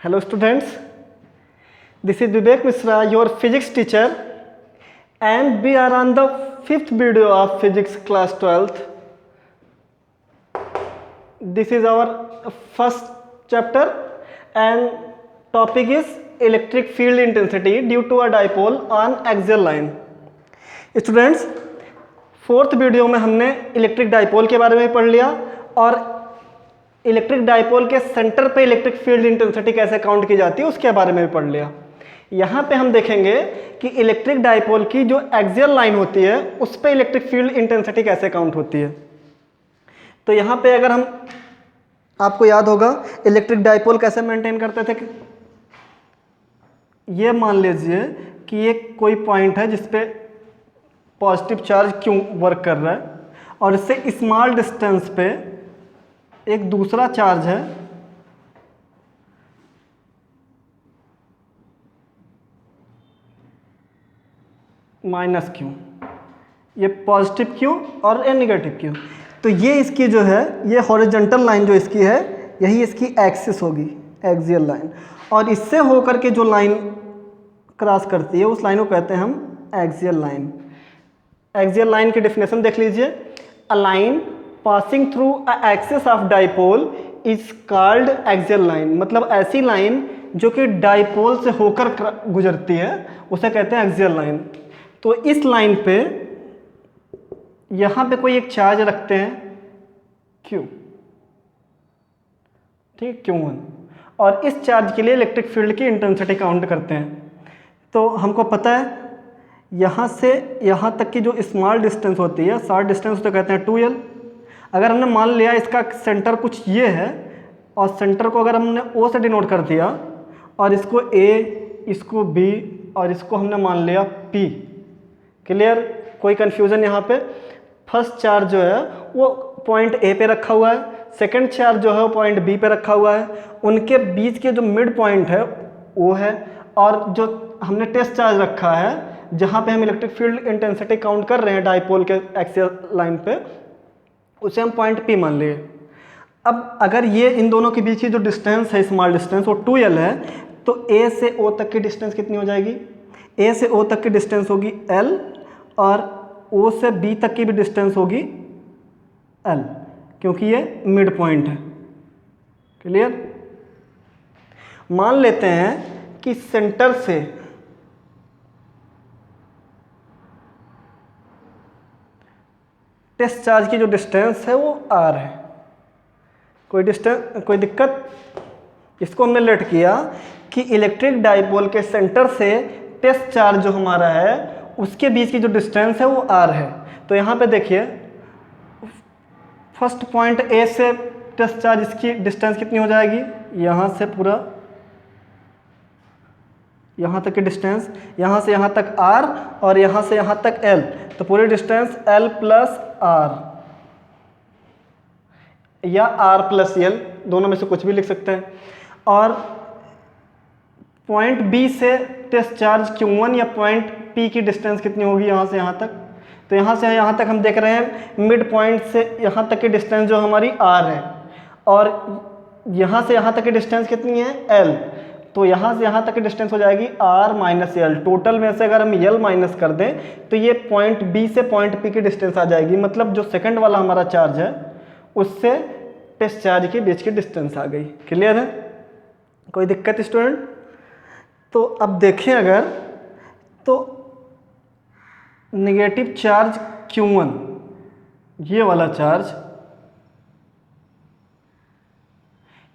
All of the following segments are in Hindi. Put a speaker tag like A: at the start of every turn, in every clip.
A: Hello students, this is Vivek Misra, your physics teacher, and we are on the 5th video of physics class 12th. This is our first chapter and topic is electric field intensity due to a dipole on axial line. Students, 4th video में हमने इलेक्ट्रिक डाइपोल के बारे में पढ़ लिया और इलेक्ट्रिक डाइपोल के सेंटर पे इलेक्ट्रिक फील्ड इंटेंसिटी कैसे काउंट की जाती है उसके बारे में भी पढ़ लिया। यहाँ पे हम देखेंगे कि इलेक्ट्रिक डाइपोल की जो एक्सियल लाइन होती है उस पे इलेक्ट्रिक फील्ड इंटेंसिटी कैसे काउंट होती है। तो यहाँ पे अगर हम आपको याद होगा इलेक्ट्रिक डाइपोल कैसे मेंटेन करते थे कि ये मान लीजिए कि ये कोई पॉइंट है जिसपे पॉजिटिव चार्ज क्यों वर्क कर रहा है और इससे स्मॉल डिस्टेंस पे एक दूसरा चार्ज है माइनस क्यू, ये पॉजिटिव क्यू और ये नेगेटिव क्यू। तो ये इसकी जो है ये हॉरिजॉन्टल लाइन जो इसकी है यही इसकी एक्सिस होगी, एक्सियल लाइन, और इससे होकर के जो लाइन क्रॉस करती है उस लाइन को कहते हैं हम एक्सियल लाइन। एक्सियल लाइन की डेफिनेशन देख लीजिए, a line passing through a axis of dipole is called axial line. मतलब ऐसी लाइन जो कि डाइपोल से होकर गुजरती है उसे कहते हैं एक्सियल लाइन। तो इस लाइन पे यहाँ पे कोई एक चार्ज रखते हैं Q, ठीक, Q1, और इस चार्ज के लिए इलेक्ट्रिक फील्ड की इंटेंसिटी काउंट करते हैं। तो हमको पता है यहाँ से यहाँ तक की जो स्मॉल डिस्टेंस होती है, शॉर्ट डिस्टेंस तो कहते हैं 2L। अगर हमने मान लिया इसका सेंटर कुछ ये है और सेंटर को अगर हमने O से डिनोट कर दिया और इसको A, इसको B और इसको हमने मान लिया P। क्लियर? कोई कन्फ्यूज़न यहाँ पे? फर्स्ट चार्ज जो है वो पॉइंट A पे रखा हुआ है, सेकंड चार्ज जो है वो पॉइंट B पे रखा हुआ है, उनके बीच के जो मिड पॉइंट है वो है, और जो हमने टेस्ट चार्ज रखा है जहाँ पे हम इलेक्ट्रिक फील्ड इंटेंसिटी काउंट कर रहे हैं डाइपोल के एक्सियल लाइन पे, उसे हम पॉइंट P मान लिए। अब अगर ये इन दोनों के बीच की जो डिस्टेंस है, स्मॉल डिस्टेंस, वो 2L है, तो A से O तक की डिस्टेंस कितनी हो जाएगी? A से O तक की डिस्टेंस होगी L और O से B तक की भी डिस्टेंस होगी L, क्योंकि ये मिड पॉइंट है। क्लियर? मान लेते हैं कि सेंटर से टेस्ट चार्ज की जो डिस्टेंस है वो R है। कोई दिक्कत? इसको हमने लेट किया कि इलेक्ट्रिक डाइपोल के सेंटर से टेस्ट चार्ज जो हमारा है उसके बीच की जो डिस्टेंस है वो R है। तो यहाँ पे देखिए फर्स्ट पॉइंट A से टेस्ट चार्ज इसकी डिस्टेंस कितनी हो जाएगी? यहाँ से पूरा यहाँ तक की डिस्टेंस, यहाँ से यहाँ तक R और यहाँ से यहाँ तक L, तो पूरी डिस्टेंस L प्लस R या R प्लस L, दोनों में से कुछ भी लिख सकते हैं। और पॉइंट B से टेस्ट चार्ज Q1 या पॉइंट P की डिस्टेंस कितनी होगी यहाँ से यहाँ तक? तो यहाँ से यहाँ तक हम देख रहे हैं मिड पॉइंट से यहाँ तक की डिस्टेंस जो हमारी R है, और यहाँ से यहाँ तक की डिस्टेंस कितनी है? L। तो यहाँ से यहाँ तक की डिस्टेंस हो जाएगी R माइनस L। टोटल में से अगर हम L माइनस कर दें तो ये पॉइंट B से पॉइंट P की डिस्टेंस आ जाएगी। मतलब जो सेकंड वाला हमारा चार्ज है उससे टेस्ट चार्ज के बीच की डिस्टेंस आ गई। क्लियर है? कोई दिक्कत स्टूडेंट? तो अब देखें अगर तो नेगेटिव चार्ज Q1, ये वाला चार्ज,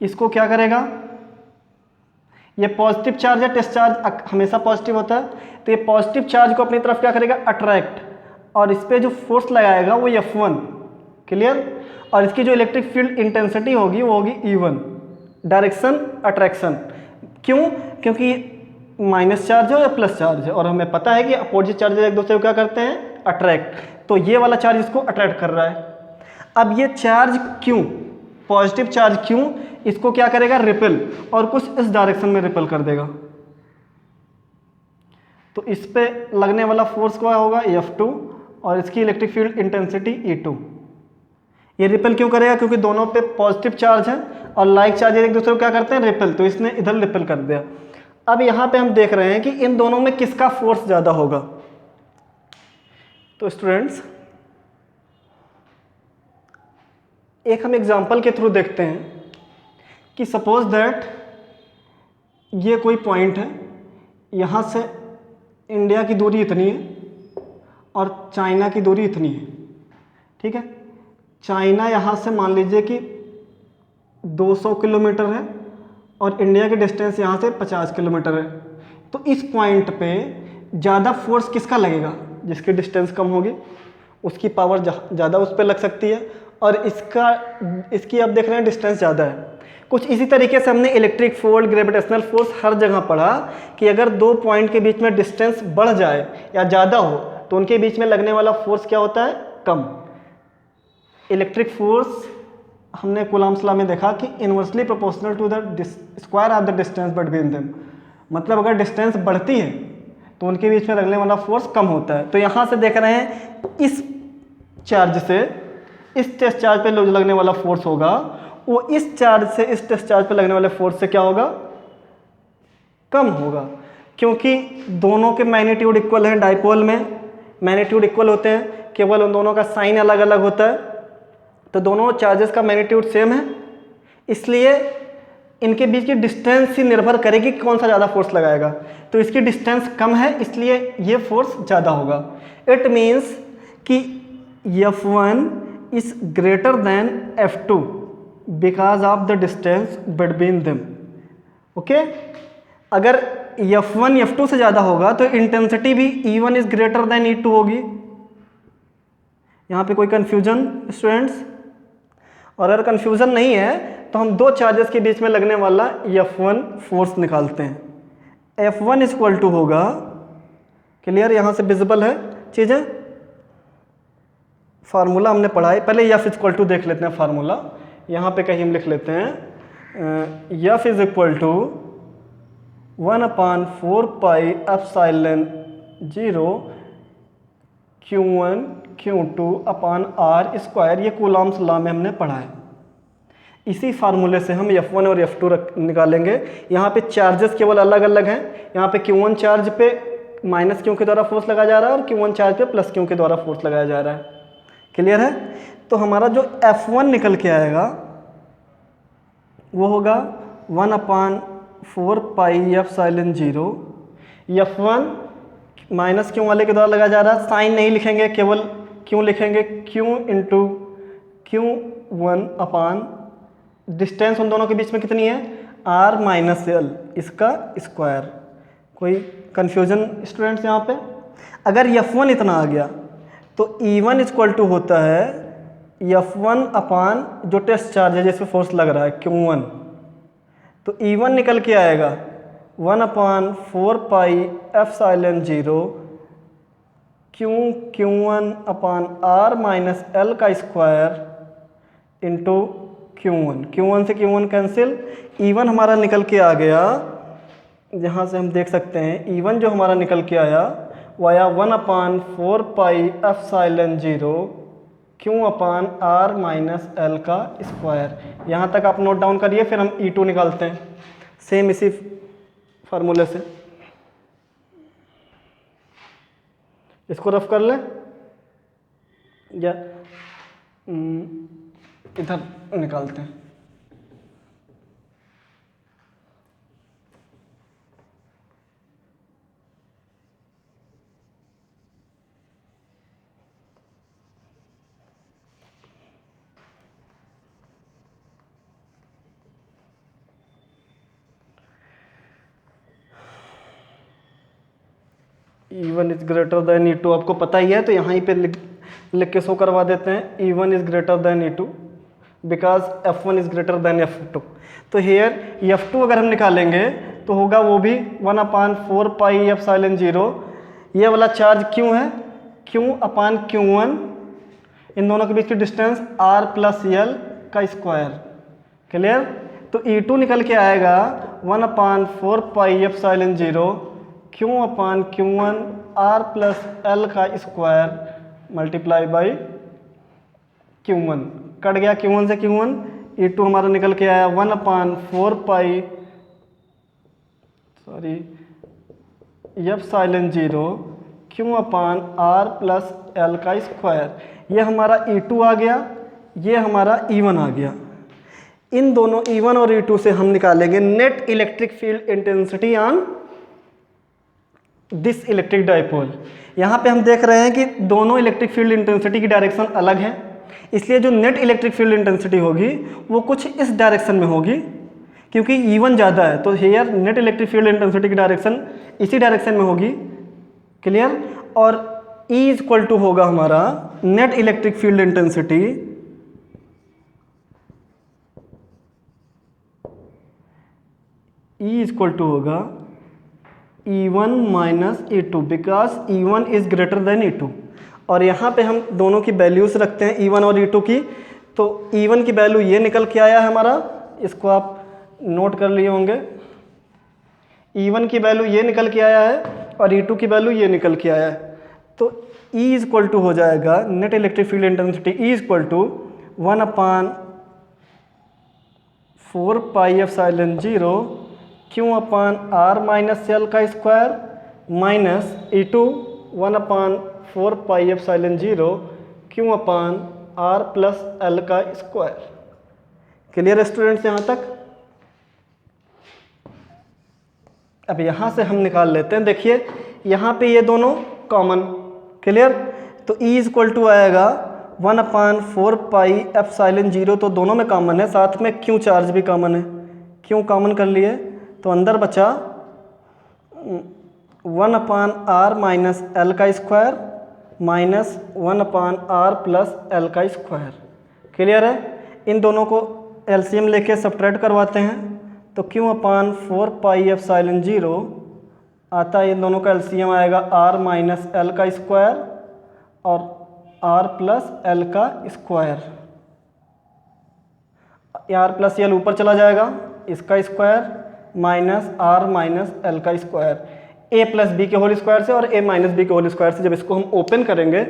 A: इसको क्या करेगा? ये पॉजिटिव चार्ज है, टेस्ट चार्ज हमेशा पॉजिटिव होता है, तो ये पॉजिटिव चार्ज को अपनी तरफ क्या करेगा? अट्रैक्ट, और इस पे जो फोर्स लगाएगा वो F1। क्लियर? और इसकी जो इलेक्ट्रिक फील्ड इंटेंसिटी होगी वो होगी E1, डायरेक्शन अट्रैक्शन। क्यों? क्योंकि माइनस चार्ज है या प्लस चार्ज है, और हमें पता है कि अपोजिट चार्जेस एक दूसरे को क्या करते हैं? अट्रैक्ट। तो ये वाला चार्ज इसको अट्रैक्ट कर रहा है। अब ये चार्ज क्यों, पॉजिटिव चार्ज क्यों, इसको क्या करेगा? रिपेल, और कुछ इस डायरेक्शन में रिपेल कर देगा। तो इस पे लगने वाला फोर्स क्या होगा? F2, और इसकी इलेक्ट्रिक फील्ड इंटेंसिटी E2। ये रिपेल क्यों करेगा? क्योंकि दोनों पे पॉजिटिव चार्ज है और लाइक चार्जेस एक दूसरे को क्या करते हैं, रिपेल, तो इसने इधर रिपेल कर दिया। अब यहाँ पे हम देख रहे हैं कि इन दोनों में किसका फोर्स ज़्यादा होगा। तो स्टूडेंट्स एक हम एग्जांपल के थ्रू देखते हैं कि सपोज दैट ये कोई पॉइंट है, यहाँ से इंडिया की दूरी इतनी है और चाइना की दूरी इतनी है, ठीक है। चाइना यहाँ से मान लीजिए कि 200 किलोमीटर है और इंडिया की डिस्टेंस यहाँ से 50 किलोमीटर है। तो इस पॉइंट पे ज़्यादा फोर्स किसका लगेगा, जिसकी डिस्टेंस कम होगी उसकी पावर ज़्यादा उस पर लग सकती है, और इसकी आप देख रहे हैं डिस्टेंस ज़्यादा है। कुछ इसी तरीके से हमने electric force, gravitational force her जगह पढ़ा कि अगर दो पॉइंट के बीच में डिस्टेंस बढ़ जाए या ज़्यादा हो तो उनके बीच में लगने वाला फोर्स क्या होता है, कम। इलेक्ट्रिक फोर्स हमने कूलम्ब्स लॉ में देखा कि inversely proportional to the square of the distance between them, मतलब अगर डिस्टेंस बढ़ती है तो उनके बीच में लगने वाला फोर्स कम होता है। तो यहाँ से देख रहे हैं इस चार्ज से इस टेस्ट चार्ज पे जो लगने वाला फोर्स होगा वो इस चार्ज से इस टेस्ट चार्ज पे लगने वाले फोर्स से क्या होगा, कम होगा, क्योंकि दोनों के मैग्नीट्यूड इक्वल हैं। डाइपोल में मैग्नीट्यूड इक्वल होते हैं, केवल उन दोनों का साइन अलग अलग होता है। तो दोनों चार्जेस का मैग्नीट्यूड सेम है, इसलिए इनके बीच की डिस्टेंस ही निर्भर करेगी कि कौन सा ज़्यादा फोर्स लगाएगा। तो इसकी डिस्टेंस कम है इसलिए ये फोर्स ज़्यादा होगा। इट मीन्स कि F1 is greater then F2 because of the distance between them. Okay, अगर F1 F2 से ज़्यादा होगा तो इंटेंसिटी भी E1 is greater than E2 होगी। यहाँ पे कोई कन्फ्यूजन स्टूडेंट्स? और अगर कन्फ्यूजन नहीं है तो हम दो चार्जेस के बीच में लगने वाला F1 फोर्स निकालते हैं। F1 इज इक्वल टू होगा, क्लियर, यहाँ से विजिबल है चीज़ें, फार्मूला हमने पढ़ा है, पहले F इज इक्वल टू देख लेते हैं फार्मूला। यहाँ पे कहीं हम लिख लेते हैं F is equal to 1/4 pi epsilon 0 Q1 Q2 upon R square. ये कूलम्ब्स लॉ में हमने पढ़ा है। इसी फार्मूले से हम F1 और F2 निकालेंगे। यहाँ पे चार्जेस केवल अलग अलग हैं। यहाँ पे Q1 चार्ज पे माइनस Q के द्वारा फोर्स लगाया जा रहा है और Q1 चार्ज पे प्लस Q के द्वारा फोर्स लगाया जा रहा है। क्लियर है? तो हमारा जो F1 निकल के आएगा वो होगा 1/4 pi epsilon 0। F1 minus Q वाले के द्वारा लगाया जा रहा है, साइन नहीं लिखेंगे, केवल Q लिखेंगे, Q इंटू Q1 अपान डिस्टेंस उन दोनों के बीच में कितनी है, R माइनस L, इसका स्क्वायर। कोई कन्फ्यूजन स्टूडेंट्स यहाँ पे? अगर F1 इतना आ गया तो E1 इक्वल टू होता है F1 अपान जो टेस्ट चार्ज है जिसपे फोर्स लग रहा है Q1। तो E1 निकल के आएगा 1/4 पाई एप्सिलॉन 0 Q1 अपान R माइनस L का स्क्वायर इंटू Q1 से Q1 कैंसिल। E1 हमारा निकल के आ गया, यहाँ से हम देख सकते हैं E1 जो हमारा निकल के आया वाया 1/4 पाई एप्सिलॉन 0 Q अपान R माइनस L का स्क्वायर। यहाँ तक आप नोट डाउन करिए, फिर हम E2 निकालते हैं सेम इसी फार्मूले से। इसको रफ कर लें या इधर निकालते हैं। E1 is greater than E2 आपको पता ही है, तो यहाँ ही पे लिख के शो करवा देते हैं E1 is greater than E2 because F1 is greater then F2। तो हेयर F2 अगर हम निकालेंगे तो होगा वो भी 1/4 पाई एप्सिलॉन 0। ये वाला चार्ज Q है, Q अपान Q1, इन दोनों के बीच की डिस्टेंस R प्लस L का स्क्वायर। क्लियर? तो E2 निकल के आएगा 1/4 पाई एप्सिलॉन 0 Q अपान Q1 R प्लस L का square multiply by Q1। Cut गया Q1 से Q1, E2 हमारा निकल के आया 1/4 pi epsilon 0 Q/r plus L का स्क्वायर। ये हमारा E2 आ गया, ये हमारा E1 आ गया। इन दोनों E1 और E2 से हम निकालेंगे net electric field intensity on this electric dipole. यहाँ पे हम देख रहे हैं कि दोनों इलेक्ट्रिक फील्ड इंटेंसिटी की डायरेक्शन अलग है, इसलिए जो नेट इलेक्ट्रिक फील्ड इंटेंसिटी होगी वो कुछ इस डायरेक्शन में होगी, क्योंकि E1 ज़्यादा है तो here net electric field intensity की डायरेक्शन इसी डायरेक्शन में होगी। क्लियर? और E इक्वल टू होगा हमारा net electric field intensity E equal to होगा E1 minus E2 because E1 is greater than E2। और यहाँ पे हम दोनों की वैल्यूज रखते हैं E1 और E2 की, तो E1 की वैल्यू ये निकल के आया है हमारा, इसको आप नोट कर लिए होंगे। E1 की वैल्यू ये निकल के आया है और E2 की वैल्यू ये निकल के आया है। तो E इक्वल टू हो जाएगा net electric field intensity E equal to 1/4 pi epsilon 0 Q/r minus L का square minus E2 1/4 pi epsilon 0 Q/r plus L का स्क्वायर। क्लियर स्टूडेंट्स यहाँ तक? अब यहाँ से हम निकाल लेते हैं। देखिए यहाँ पे ये दोनों कॉमन। क्लियर? तो E इक्वल टू आएगा 1/4 पाई एप्सिलॉन 0, तो दोनों में कॉमन है, साथ में Q चार्ज भी कॉमन है। Q कॉमन कर लिए तो अंदर बचा 1/r माइनस एल का square minus 1/r plus L का स्क्वायर। क्लियर है? इन दोनों को एलसीएम लेके सब्ट्रैक्ट करवाते हैं तो Q/4 पाई एप्सिलॉन 0 आता है, इन दोनों का एलसीएम आएगा r माइनस एल का स्क्वायर और r प्लस एल का स्क्वायर। r प्लस एल ऊपर चला जाएगा, इसका square minus r minus L का स्क्वायर a प्लस बी के होल स्क्वायर से और a माइनस बी के होल स्क्वायर से। जब इसको हम ओपन करेंगे,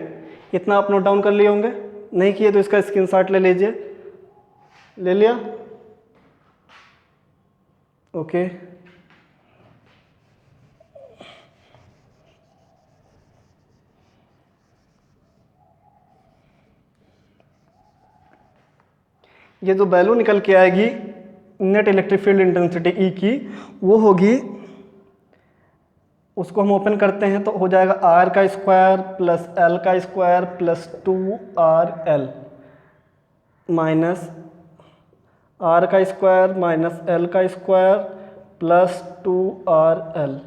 A: इतना आप नोट डाउन कर लिए होंगे, नहीं किए तो इसका स्क्रीनशॉट ले लीजिए। ले लिया? ओके। ये जो वैल्यू निकल के आएगी net electric field intensity E की, वो होगी, उसको हम ओपन करते हैं तो हो जाएगा r का स्क्वायर प्लस l का square plus 2rl minus r का स्क्वायर माइनस l का स्क्वायर प्लस 2rl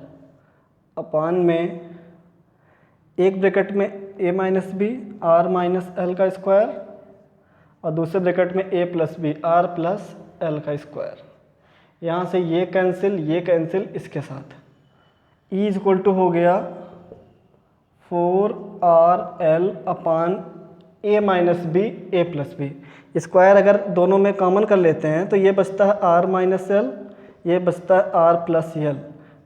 A: अपान में एक ब्रैकेट में a minus b r minus l का स्क्वायर और दूसरे ब्रैकेट में a plus b r plus L का स्क्वायर। यहाँ से ये कैंसिल इसके साथ। E इक्वल टू हो गया 4rl upon a minus b a plus b. Square अगर दोनों में कॉमन कर लेते हैं तो ये बचता है r माइनस एल, ये बचता है r प्लस एल,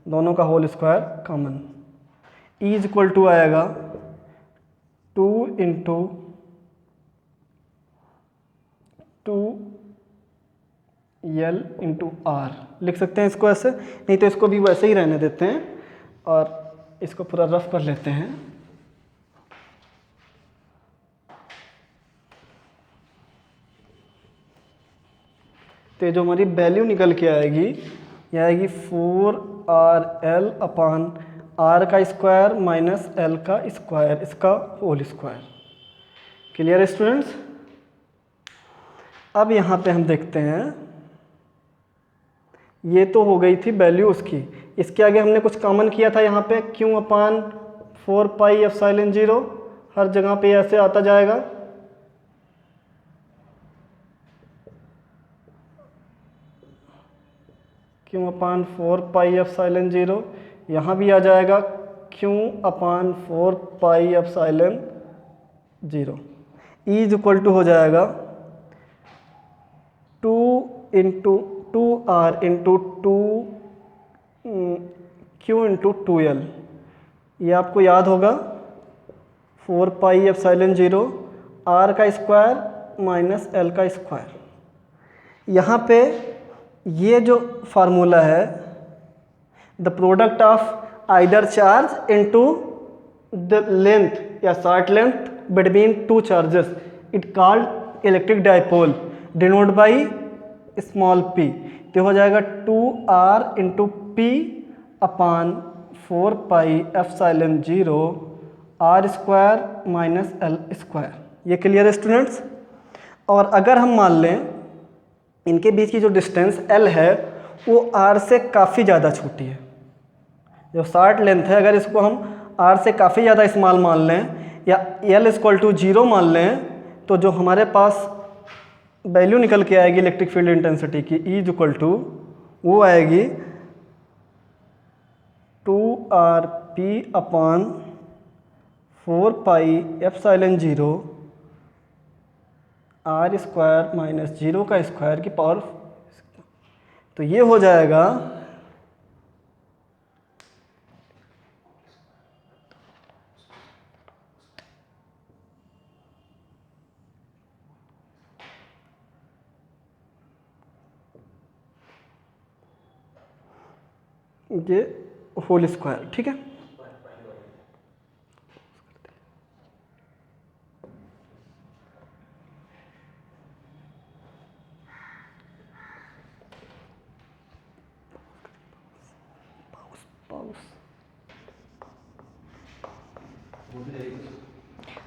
A: दोनों का whole square common. E equal to आएगा 2 इंटू 2l इंटू r लिख सकते हैं इसको ऐसे, नहीं तो इसको भी वैसे ही रहने देते हैं और इसको पूरा रफ कर लेते हैं। तो जो हमारी वैल्यू निकल के आएगी, यह आएगी 4rl अपान r का स्क्वायर माइनस l का स्क्वायर, इसका होल स्क्वायर। Clear students? अब यहाँ पे हम देखते हैं, ये तो हो गई थी वैल्यू उसकी, इसके आगे हमने कुछ कॉमन किया था यहाँ पे Q/4 पाई एप्सिलॉन 0, हर जगह पे ऐसे आता जाएगा। Q/4 पाई एप्सिलॉन 0 यहाँ भी आ जाएगा Q/4 pi epsilon 0। E equal to हो जाएगा 2 into 2r into 2q into 2l। ये आपको याद होगा 4 पाई एप्सिलॉन 0 r का स्क्वायर माइनस l का स्क्वायर। यहाँ पे ये जो फार्मूला है, the product of either charge into the length या short length between two charges it called electric dipole denote by small p। तो हो जाएगा 2r into P upon 4 pi epsilon 0 r square minus l square. ये क्लियर है स्टूडेंट्स? और अगर हम मान लें इनके बीच की जो डिस्टेंस l है वो r से काफ़ी ज़्यादा छोटी है, जो शॉर्ट लेंथ है अगर इसको हम r से काफ़ी ज़्यादा स्मॉल मान लें या l इक्वल टू 0 मान लें, तो जो हमारे पास वैल्यू निकल के आएगी इलेक्ट्रिक फील्ड इंटेंसिटी की E इज इक्वल टू वो आएगी 2rp upon 4 pi epsilon 0 r square minus 0 का स्क्वायर की पावर। तो ये हो जाएगा ये होल स्क्वायर। ठीक है,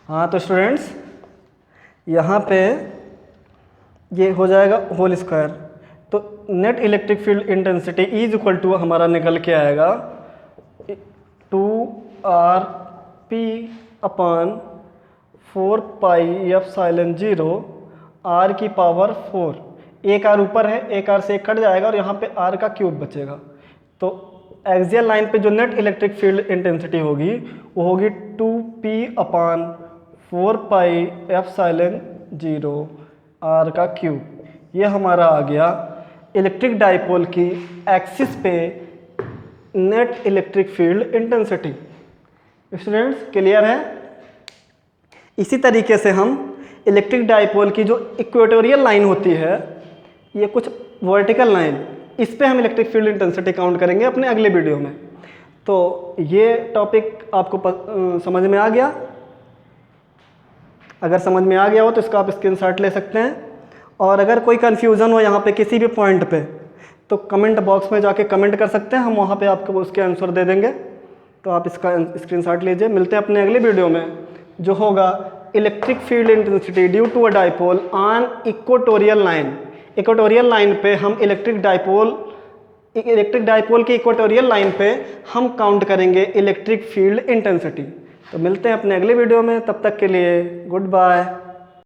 A: हाँ तो स्टूडेंट्स यहाँ पे ये हो जाएगा होल स्क्वायर। तो net electric field intensity E is equal to हमारा निकल के आएगा 2rp upon 4 pi epsilon 0 r की पावर 4। एक r ऊपर है, एक r से एक कट जाएगा और यहाँ पे r का क्यूब बचेगा। तो एक्सियल लाइन पे जो नेट इलेक्ट्रिक फील्ड इंटेंसिटी होगी वो होगी 2p अपान 4 पाई एप्सिलॉन 0 r का क्यूब। ये हमारा आ गया इलेक्ट्रिक डाइपोल की एक्सिस पे net electric field intensity. Students clear है? इसी तरीके से हम इलेक्ट्रिक डाइपोल की जो इक्वेटोरियल लाइन होती है, ये कुछ वर्टिकल लाइन, इस पे हम इलेक्ट्रिक फील्ड इंटेंसिटी काउंट करेंगे अपने अगले वीडियो में। तो ये टॉपिक आपको समझ में आ गया? अगर समझ में आ गया हो तो इसका आप स्क्रीनशॉट ले सकते हैं, और अगर कोई कन्फ्यूज़न हो यहाँ पे किसी भी पॉइंट पे तो कमेंट बॉक्स में जाके कमेंट कर सकते हैं, हम वहाँ पे आपको उसके आंसर दे देंगे। तो आप इसका स्क्रीनशॉट लीजिए। मिलते हैं अपने अगले वीडियो में जो होगा electric field intensity due to a dipole on equatorial line. Equatorial line पे हम इलेक्ट्रिक डाइपोल की इक्वेटोरियल लाइन पे हम काउंट करेंगे इलेक्ट्रिक फील्ड इंटेंसिटी। तो मिलते हैं अपने अगले वीडियो में, तब तक के लिए गुड बाय।